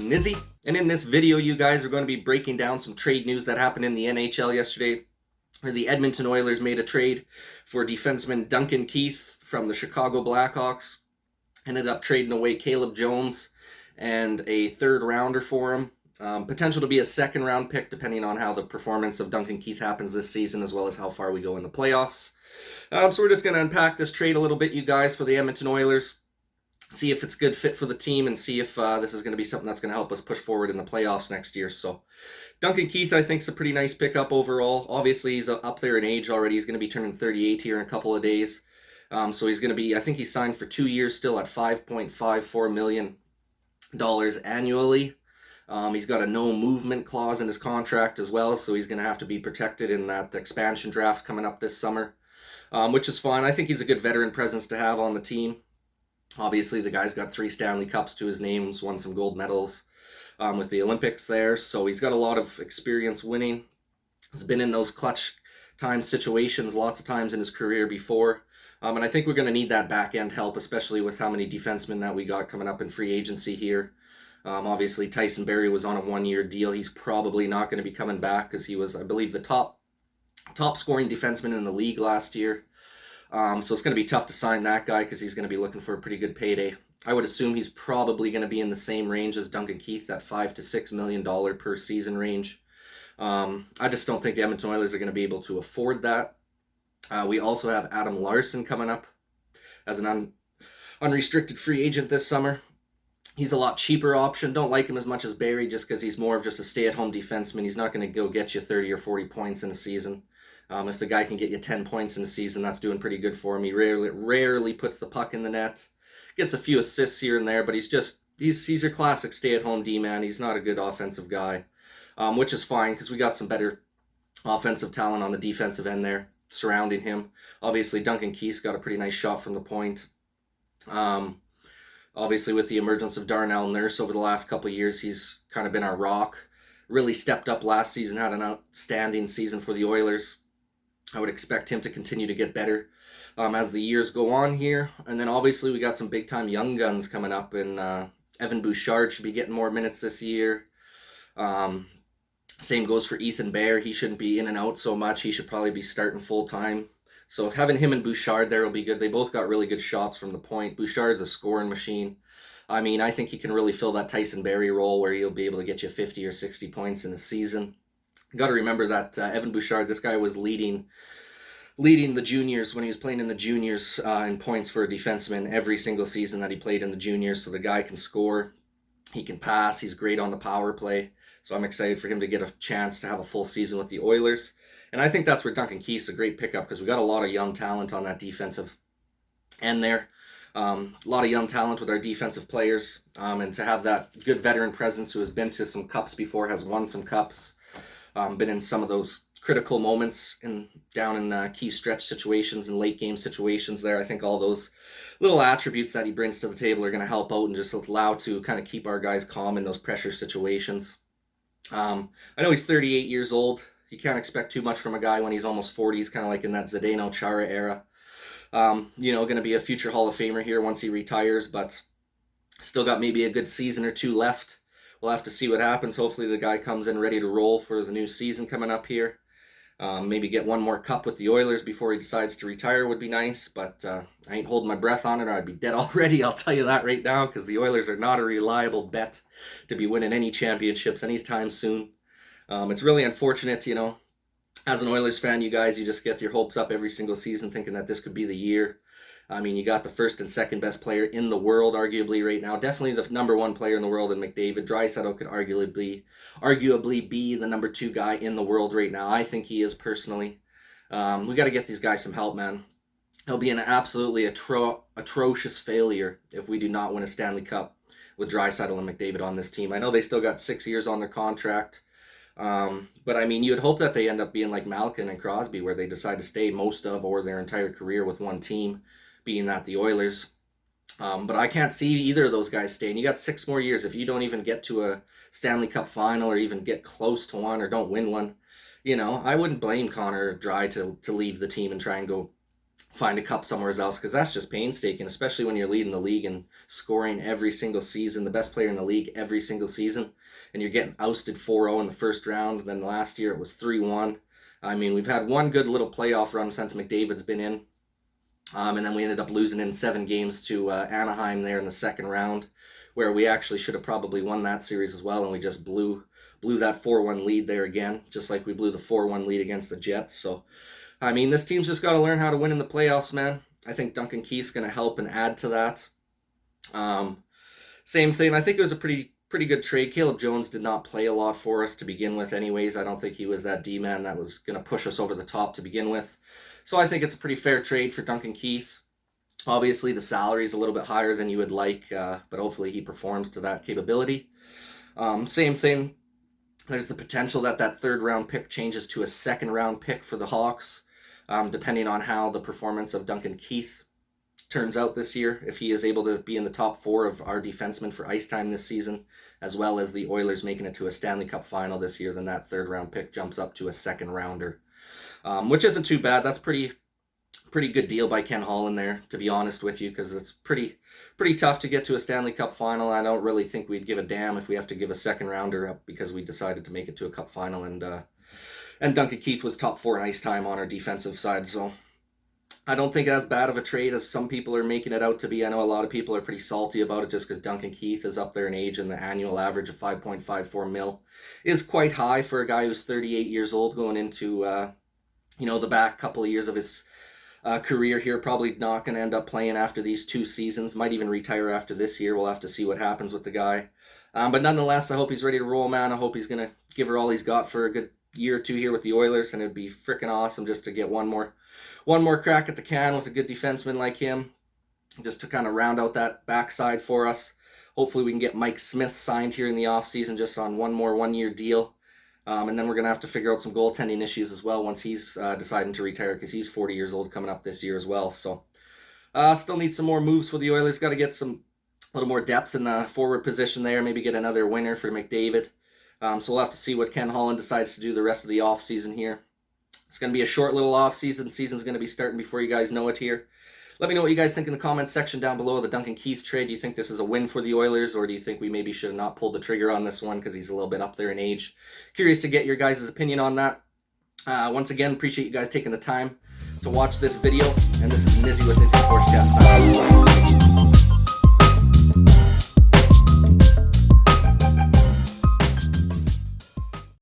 Nizzy, and in this video you guys are going to be breaking down some trade news that happened in the NHL yesterday, where the Edmonton Oilers made a trade for defenseman Duncan Keith from the Chicago Blackhawks. Ended up trading away Caleb Jones and a third rounder for him. Potential to be a second round pick depending on how the performance of Duncan Keith happens this season, as well as how far we go in the playoffs. So we're just going to unpack this trade a little bit, you guys, for the Edmonton Oilers. See if it's a good fit for the team and see if this is going to be something that's going to help us push forward in the playoffs next year. So Duncan Keith, I think, is a pretty nice pickup overall. Obviously, he's up there in age already. He's going to be turning 38 here in a couple of days. So he's going to be, I think he's signed for 2 years still at $5.54 million annually. He's got a no movement clause in his contract as well, so he's going to have to be protected in that expansion draft coming up this summer, which is fine. I think he's a good veteran presence to have on the team. Obviously, the guy's got 3 Stanley Cups to his name, won some gold medals with the Olympics there, so he's got a lot of experience winning. He's been in those clutch time situations lots of times in his career before, and I think we're going to need that back end help, especially with how many defensemen that we got coming up in free agency here. Obviously, Tyson Barrie was on a 1-year deal. He's probably not going to be coming back because he was, I believe, the top scoring defenseman in the league last year. So it's going to be tough to sign that guy because he's going to be looking for a pretty good payday. I would assume he's probably going to be in the same range as Duncan Keith, that $5 to $6 million per season range. I just don't think the Edmonton Oilers are going to be able to afford that. We also have Adam Larson coming up as an unrestricted free agent this summer. He's a lot cheaper option. Don't like him as much as Barrie just because he's more of just a stay-at-home defenseman. He's not going to go get you 30 or 40 points in a season. If the guy can get you 10 points in a season, that's doing pretty good for him. He rarely puts the puck in the net. Gets a few assists here and there, but he's your classic stay-at-home D-man. He's not a good offensive guy, which is fine because we got some better offensive talent on the defensive end there surrounding him. Obviously, Duncan Keith's got a pretty nice shot from the point. Obviously, with the emergence of Darnell Nurse over the last couple of years, he's kind of been our rock. Really stepped up last season, had an outstanding season for the Oilers. I would expect him to continue to get better as the years go on here. And then obviously we got some big-time young guns coming up, and Evan Bouchard should be getting more minutes this year. Same goes for Ethan Bear. He shouldn't be in and out so much. He should probably be starting full-time. So having him and Bouchard there will be good. They both got really good shots from the point. Bouchard's a scoring machine. I mean, I think he can really fill that Tyson Barrie role where he'll be able to get you 50 or 60 points in a season. Got to remember that Evan Bouchard, this guy was leading the juniors when he was playing in the juniors in points for a defenseman every single season that he played in the juniors. So the guy can score, he can pass, he's great on the power play. So I'm excited for him to get a chance to have a full season with the Oilers. And I think that's where Duncan Keith's a great pickup because we got a lot of young talent on that defensive end there. A lot of young talent with our defensive players, and to have that good veteran presence who has been to some cups before, has won some cups. Been in some of those critical moments down in key stretch situations and late game situations there. I think all those little attributes that he brings to the table are going to help out and just allow to kind of keep our guys calm in those pressure situations. I know he's 38 years old. You can't expect too much from a guy when he's almost 40. He's kind of like in that Zdeno Chara era. Going to be a future Hall of Famer here once he retires, but still got maybe a good season or two left. We'll have to see what happens. Hopefully the guy comes in ready to roll for the new season coming up here. Maybe get one more cup with the Oilers before he decides to retire would be nice, but I ain't holding my breath on it or I'd be dead already. I'll tell you that right now, because the Oilers are not a reliable bet to be winning any championships anytime soon. It's really unfortunate, as an Oilers fan, you guys, you just get your hopes up every single season thinking that this could be the year. I mean, you got the first and second best player in the world, arguably, right now. Definitely the number 1 player in the world in McDavid. Draisaitl could arguably be the number 2 guy in the world right now. I think he is, personally. We got to get these guys some help, man. It'll be an absolutely atrocious failure if we do not win a Stanley Cup with Draisaitl and McDavid on this team. I know they still got 6 years on their contract. But I mean, you would hope that they end up being like Malkin and Crosby, where they decide to stay most of or their entire career with one team, being that the Oilers. But I can't see either of those guys staying. You got 6 more years. If you don't even get to a Stanley Cup final or even get close to one or don't win one, I wouldn't blame Connor Dry to leave the team and try and go find a cup somewhere else, because that's just painstaking, especially when you're leading the league and scoring every single season, the best player in the league every single season, and you're getting ousted 4-0 in the first round. Then last year it was 3-1. I mean, we've had one good little playoff run since McDavid's been in, and then we ended up losing in 7 games to Anaheim there in the second round, where we actually should have probably won that series as well, and we just blew that 4-1 lead there again, just like we blew the 4-1 lead against the Jets. So I mean, this team's just got to learn how to win in the playoffs, man. I think Duncan Keith's going to help and add to that. Same thing. I think it was a pretty good trade. Caleb Jones did not play a lot for us to begin with anyways. I don't think he was that D-man that was going to push us over the top to begin with. So I think it's a pretty fair trade for Duncan Keith. Obviously, the salary is a little bit higher than you would like, but hopefully he performs to that capability. Same thing. There's the potential that third round pick changes to a second round pick for the Hawks. Depending on how the performance of Duncan Keith turns out this year. If he is able to be in the top 4 of our defensemen for ice time this season, as well as the Oilers making it to a Stanley Cup final this year, then that third round pick jumps up to a second rounder, which isn't too bad. That's pretty good deal by Ken Holland there, to be honest with you, because it's pretty tough to get to a Stanley Cup final. I don't really think we'd give a damn if we have to give a second rounder up because we decided to make it to a cup final, and Duncan Keith was top 4 in ice time on our defensive side. So I don't think as bad of a trade as some people are making it out to be. I know a lot of people are pretty salty about it just because Duncan Keith is up there in age, and the annual average of $5.54 million is quite high for a guy who's 38 years old going into the back couple of years of his career here. Probably not going to end up playing after these 2 seasons. Might even retire after this year. We'll have to see what happens with the guy. But nonetheless, I hope he's ready to roll, man. I hope he's going to give her all he's got for a good year or 2 here with the Oilers, and it'd be freaking awesome just to get one more crack at the can with a good defenseman like him, just to kind of round out that backside for us. Hopefully we can get Mike Smith signed here in the offseason just on one more 1-year deal. And then we're going to have to figure out some goaltending issues as well once he's deciding to retire, because he's 40 years old coming up this year as well. So still need some more moves for the Oilers. Got to get a little more depth in the forward position there, maybe get another winner for McDavid. So we'll have to see what Ken Holland decides to do the rest of the offseason here. It's going to be a short little offseason. Season's going to be starting before you guys know it here. Let me know what you guys think in the comments section down below of the Duncan Keith trade. Do you think this is a win for the Oilers, or do you think we maybe should have not pulled the trigger on this one because he's a little bit up there in age? Curious to get your guys' opinion on that. Once again, appreciate you guys taking the time to watch this video. And this is Nizzy with Nizzy Sports Chat.